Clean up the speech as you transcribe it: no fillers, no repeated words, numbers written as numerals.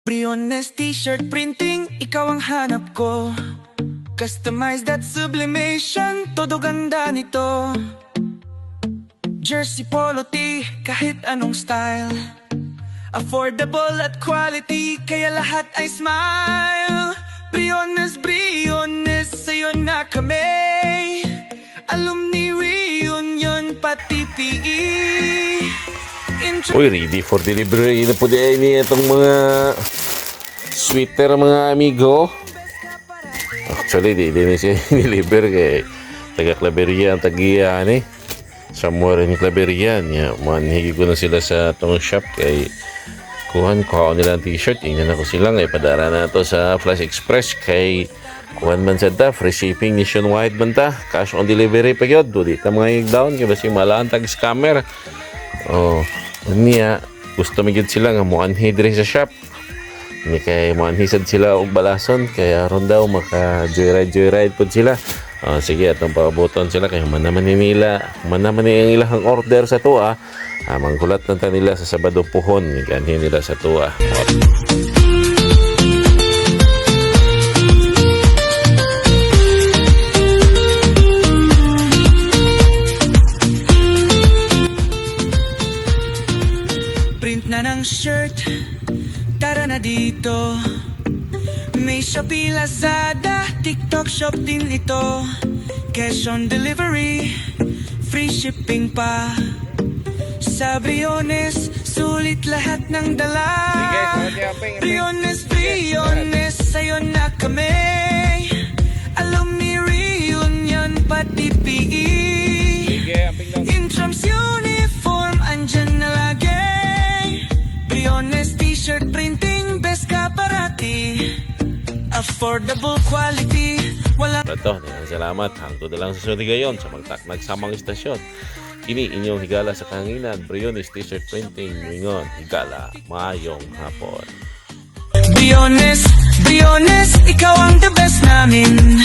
Briones t-shirt printing, ikaw ang hanap ko. Customize that sublimation, todo ganda nito. Jersey, polo tee, kahit anong style. Affordable at quality, kaya lahat ay smile. Briones, Briones, sa'yo na kami. Alumni reunion, pati PE. Uy, ready for delivery na po din itong mga sweater mga amigo. Actually, di din siya deliver kay taga Claveria ang tagiyan eh. Somewhere in Claveria niya. Manhigi ko na sila sa itong shop kay kuhan nila ang t-shirt. Ingnan ako sila ngay padara na to sa Flash Express kay kuhan man sa ta. Free shipping nationwide man ta. Cash on delivery pa yun. Di ka mga down kaya basi malaan tag scammer. Oh, niya gusto magiging sila nga muanhi diri sa shop. Ni kay muanhisad sila og balason kaya aron daw maka joyride pod sila. Sige atong paaboton sila kay man naman nila ang ilang order sa tuwa. Manggulat na nila sa Sabado puhon ganhi nila sa tuwa. Print na ng shirt, tara na dito. May Shopee, Lazada, TikTok shop din ito. Cash on delivery, free shipping pa. Sa Briones, sulit lahat ng dala. Briones, Briones, sa'yo na kami. Alumni reunion, pati PE. Intrams uniform, andyan na lagi. Briones t-shirt printing, best ka parati. Affordable quality, wala. Ito, salamat. Hangtod na lang sa sunod gayon sa nagsamang istasyon. Kini inyong higala sa kanginan, Briones t-shirt printing, mingon, higala, maayong hapon. Briones, Briones, ikaw ang the best namin.